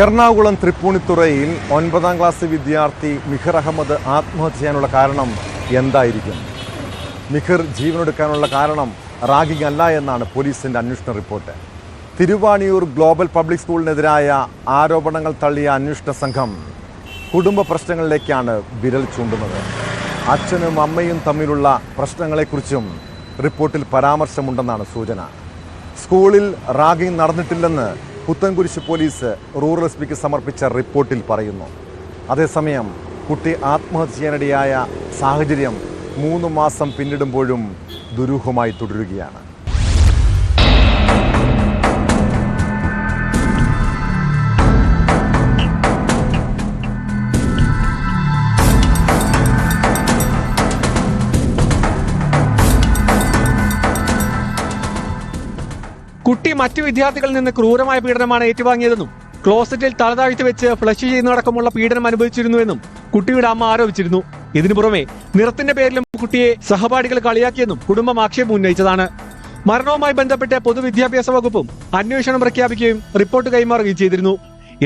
Ernakulam തൃപ്പൂണിത്തുറയിൽ 9ാം class വിദ്യാർത്ഥി മിഹിർ അഹമ്മദ് ആത്മഹത്യ ചെയ്യാനുള്ള കാരണം എന്തായിരിക്കും? മിഹിർ ജീവനെടുക്കാനുള്ള കാരണം റാഗിംഗ് അല്ല എന്നാണ് പോലീസിൻ്റെ അന്വേഷണ റിപ്പോർട്ട്. തിരുവാണിയൂർ ഗ്ലോബൽ പബ്ലിക് സ്കൂളിനെതിരായ ആരോപണങ്ങൾ തള്ളിയ അന്വേഷണ സംഘം കുടുംബ പ്രശ്നങ്ങളിലേക്കാണ് വിരൽ ചൂണ്ടുന്നത്. അച്ഛനും അമ്മയും തമ്മിലുള്ള പ്രശ്നങ്ങളെക്കുറിച്ചും റിപ്പോർട്ടിൽ പരാമർശമുണ്ടെന്നാണ് സൂചന. സ്കൂളിൽ റാഗിംഗ് നടന്നിട്ടില്ലെന്ന് പുത്തൻകുരിശ് പോലീസ് റൂറൽ എസ്.പിക്ക് സമർപ്പിച്ച റിപ്പോർട്ടിൽ പറയുന്നു. അതേസമയം കുട്ടി ആത്മഹത്യ ചെയ്യാനിടയായ സാഹചര്യം 3 മാസം പിന്നിടുമ്പോഴും ദുരൂഹമായി തുടരുകയാണ്. കുട്ടി മറ്റു വിദ്യാർത്ഥികളിൽ നിന്ന് ക്രൂരമായ പീഡനമാണ് ഏറ്റുവാങ്ങിയതെന്നും ക്ലോസറ്റിൽ തലതാഴ്ത്തി വെച്ച് ഫ്ലഷ് ചെയ്യുന്നതടക്കമുള്ള പീഡനം അനുഭവിച്ചിരുന്നുവെന്നും കുട്ടിയുടെ അമ്മ ആരോപിച്ചിരുന്നു. ഇതിനു പുറമെ നിറത്തിന്റെ പേരിലും കുട്ടിയെ സഹപാഠികൾ കളിയാക്കിയെന്നും കുടുംബം ആക്ഷേപം ഉന്നയിച്ചതാണ്. മരണവുമായി ബന്ധപ്പെട്ട് പൊതുവിദ്യാഭ്യാസ വകുപ്പും അന്വേഷണം പ്രഖ്യാപിക്കുകയും റിപ്പോർട്ട് കൈമാറുകയും ചെയ്തിരുന്നു.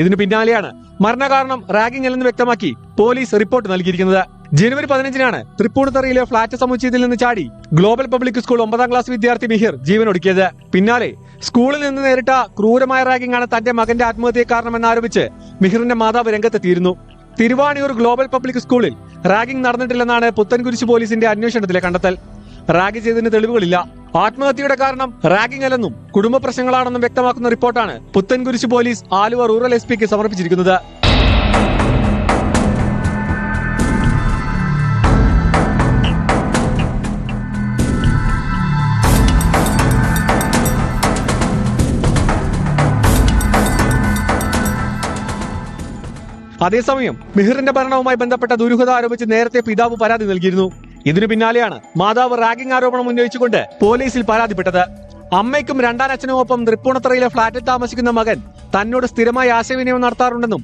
ഇതിനു പിന്നാലെയാണ് മരണകാരണം റാഗിംഗ് അല്ലെന്ന് വ്യക്തമാക്കി പോലീസ് റിപ്പോർട്ട് നൽകിയിരിക്കുന്നത്. ജനുവരി 15-നാണ് തൃപ്പൂണിത്തുറയിലെ ഫ്ളാറ്റ് സമുച്ചയത്തിൽ നിന്ന് ചാടി ഗ്ലോബൽ പബ്ലിക് സ്കൂൾ 9ാം ക്ലാസ് വിദ്യാർത്ഥി മിഹിർ ജീവനൊടുക്കിയത്. പിന്നാലെ സ്കൂളിൽ നിന്ന് നേരിട്ട ക്രൂരമായ റാഗിംഗ് ആണ് തന്റെ മകന്റെ ആത്മഹത്യയെ കാരണമെന്നാരോപിച്ച് മിഹിറിന്റെ മാതാവ് രംഗത്തെത്തിയിരുന്നു. തിരുവാണിയൂർ ഗ്ലോബൽ പബ്ലിക് സ്കൂളിൽ റാഗിംഗ് നടന്നിട്ടില്ലെന്നാണ് പുത്തൻകുരിശ് പോലീസിന്റെ അന്വേഷണത്തിലെ കണ്ടെത്തൽ. റാഗ് ചെയ്തതിന് തെളിവുകളില്ല. ആത്മഹത്യയുടെ കാരണം റാഗിംഗ് അല്ലെന്നും കുടുംബ പ്രശ്നങ്ങളാണെന്നും വ്യക്തമാക്കുന്ന റിപ്പോർട്ടാണ് പുത്തൻകുരിശ് പോലീസ് ആലുവ റൂറൽ എസ്.പിക്ക് സമർപ്പിച്ചിരിക്കുന്നത്. അതേസമയം മിഹിറിന്റെ മരണവുമായി ബന്ധപ്പെട്ട ദുരൂഹത ആരോപിച്ച് നേരത്തെ പിതാവ് പരാതി നൽകിയിരുന്നു. ഇതിനു പിന്നാലെയാണ് മാതാവ് റാഗിംഗ് ആരോപണം ഉന്നയിച്ചുകൊണ്ട് പോലീസിൽ പരാതിപ്പെട്ടത്. അമ്മയ്ക്കും രണ്ടാനച്ഛനുമൊപ്പം തൃപ്പൂണിത്തുറയിലെ ഫ്ളാറ്റിൽ താമസിക്കുന്ന മകൻ തന്നോട് സ്ഥിരമായി ആശയവിനിമയം നടത്താറുണ്ടെന്നും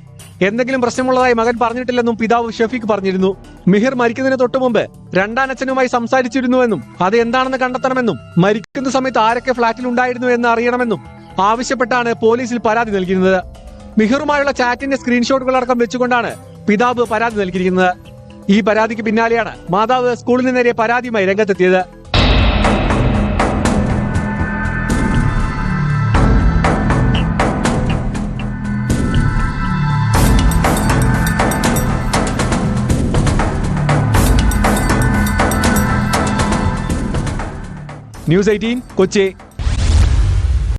എന്തെങ്കിലും പ്രശ്നമുള്ളതായി മകൻ പറഞ്ഞിട്ടില്ലെന്നും പിതാവ് ഷഫീഖ് പറഞ്ഞിരുന്നു. മിഹിർ മരിക്കുന്നതിന് തൊട്ടുമുമ്പ് രണ്ടാനച്ഛനുമായി സംസാരിച്ചിരുന്നുവെന്നും അത് എന്താണെന്ന് കണ്ടെത്തണമെന്നും മരിക്കുന്ന സമയത്ത് ആരൊക്കെ ഫ്ളാറ്റിൽ ഉണ്ടായിരുന്നു എന്ന് അറിയണമെന്നും ആവശ്യപ്പെട്ടാണ് പോലീസിൽ പരാതി നൽകിയിരുന്നത്. മിഹിറുമായുള്ള ചാറ്റിന്റെ സ്ക്രീൻഷോട്ടുകൾ അടക്കം വെച്ചുകൊണ്ടാണ് പിതാവ് പരാതി നൽകിയിരിക്കുന്നത്. ഈ പരാതിക്ക് പിന്നാലെയാണ് മാതാവ് സ്കൂളിന് നേരെ പരാതിയുമായി രംഗത്തെത്തിയത്. ന്യൂസ് 18 കൊച്ചി.